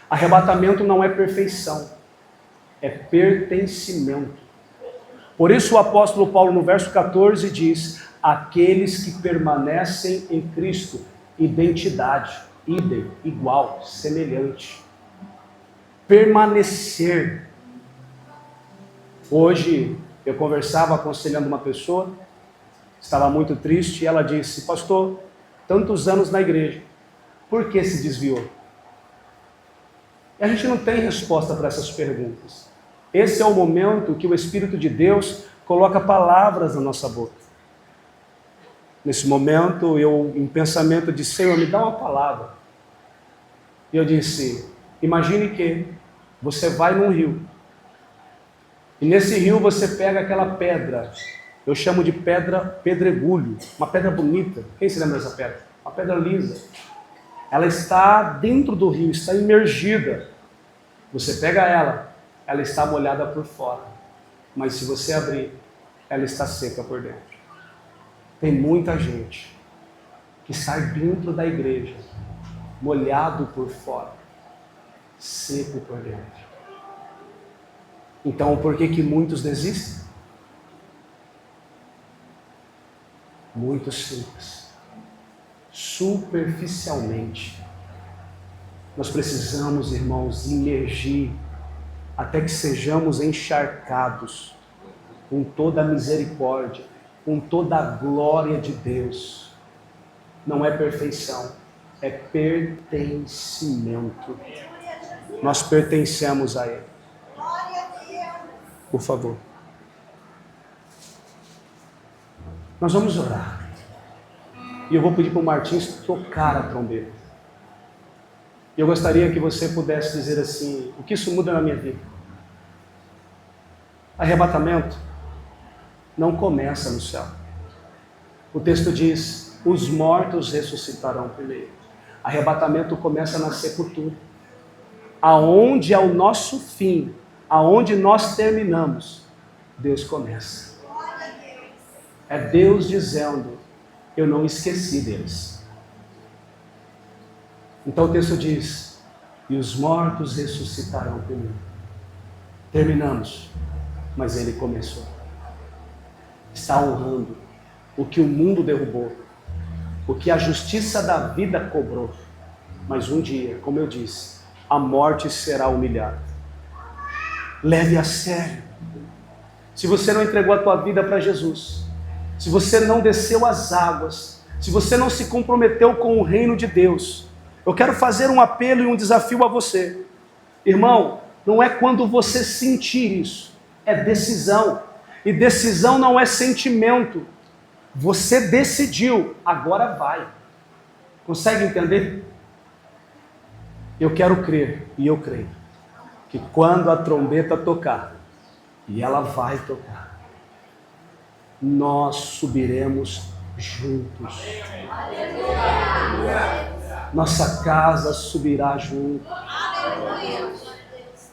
Arrebatamento não é perfeição, é pertencimento. Por isso o apóstolo Paulo no verso 14 diz: aqueles que permanecem em Cristo, identidade, idem, igual, semelhante. Permanecer. Hoje eu conversava aconselhando uma pessoa, estava muito triste, e ela disse: pastor, tantos anos na igreja, por que se desviou? E a gente não tem resposta para essas perguntas. Esse é o momento que o Espírito de Deus coloca palavras na nossa boca. Nesse momento, eu, em pensamento, disse: Senhor, me dá uma palavra. E eu disse: imagine que você vai num rio. E nesse rio você pega aquela pedra, eu chamo de pedregulho, uma pedra bonita. Quem se lembra dessa pedra? Uma pedra lisa. Ela está dentro do rio, está imergida. Você pega ela está molhada por fora. Mas se você abrir, ela está seca por dentro. Tem muita gente que está dentro da igreja, molhado por fora, seco por dentro. Então, por que muitos desistem? Muito simples. Superficialmente. Nós precisamos, irmãos, imergir até que sejamos encharcados com toda a misericórdia, com toda a glória de Deus. Não é perfeição, é pertencimento. Nós pertencemos a Ele. Por favor. Nós vamos orar. E eu vou pedir para o Martins tocar a trombeta. E eu gostaria que você pudesse dizer assim: o que isso muda na minha vida? Arrebatamento não começa no céu. O texto diz: os mortos ressuscitarão primeiro. Arrebatamento começa na sepultura. Aonde é o nosso fim, aonde nós terminamos, Deus começa. É Deus dizendo: eu não esqueci deles. Então o texto diz: e os mortos ressuscitarão primeiro. Terminamos, mas Ele começou. Está honrando o que o mundo derrubou, o que a justiça da vida cobrou. Mas um dia, como eu disse, a morte será humilhada. Leve a sério. Se você não entregou a tua vida para Jesus, se você não desceu as águas, se você não se comprometeu com o reino de Deus, eu quero fazer um apelo e um desafio a você. Irmão, não é quando você sentir isso, é decisão. E decisão não é sentimento. Você decidiu, agora vai. Consegue entender? Eu quero crer, e eu creio, que quando a trombeta tocar, e ela vai tocar, nós subiremos juntos. nossa casa subirá junto.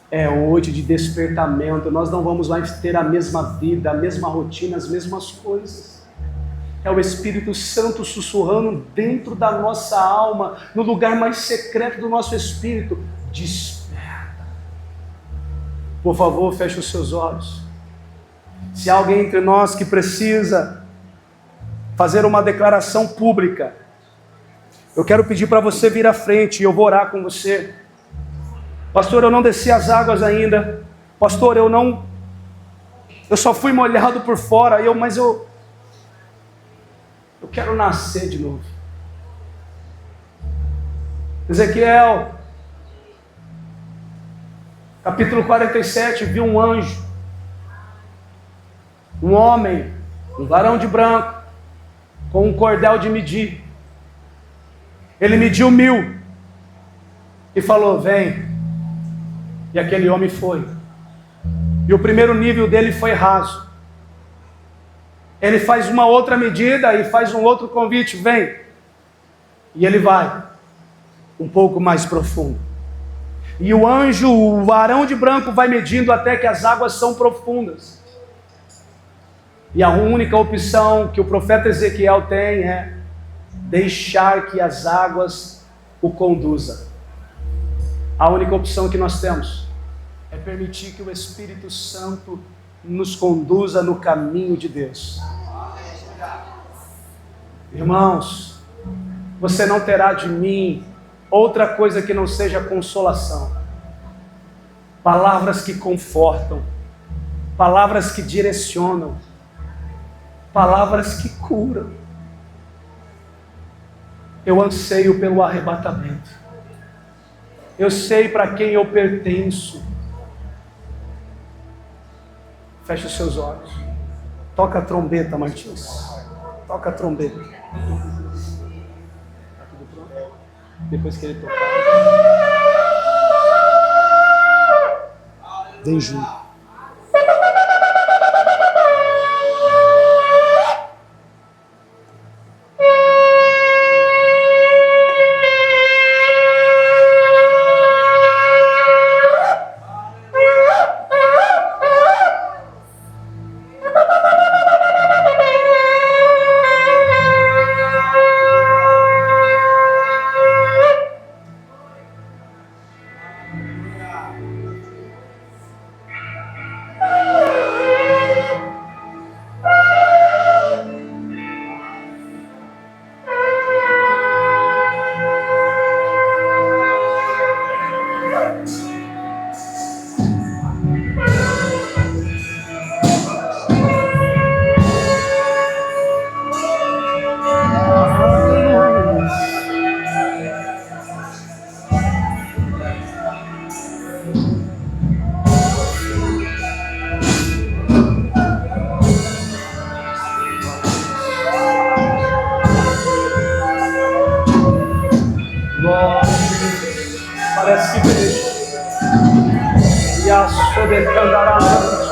É hoje de despertamento. Nós não vamos mais ter a mesma vida, a mesma rotina, as mesmas coisas. É o Espírito Santo sussurrando dentro da nossa alma, no lugar mais secreto do nosso espírito. Desperta. Por favor, feche os seus olhos. Se há alguém entre nós que precisa fazer uma declaração pública, eu quero pedir para você vir à frente e eu vou orar com você. Pastor, eu não desci as águas ainda. Pastor, eu só fui molhado por fora, mas eu quero nascer de novo. Ezequiel, capítulo 47, viu um anjo, um homem, um varão de branco, com um cordel de medir. Ele mediu 1000 e falou: vem. E aquele homem foi. E o primeiro nível dele foi raso. Ele faz uma outra medida e faz um outro convite: vem. E ele vai um pouco mais profundo. E o anjo, o varão de branco, vai medindo até que as águas são profundas. E a única opção que o profeta Ezequiel tem é deixar que as águas o conduzam. A única opção que nós temos é permitir que o Espírito Santo nos conduza no caminho de Deus. Irmãos, você não terá de mim outra coisa que não seja consolação. Palavras que confortam, palavras que direcionam, palavras que curam. Eu anseio pelo arrebatamento. Eu sei para quem eu pertenço. Feche os seus olhos. Toca a trombeta, Martins. Toca a trombeta. Tá tudo pronto? Depois que ele tocar, vem junto. Parece que vejo. E a sobecandará.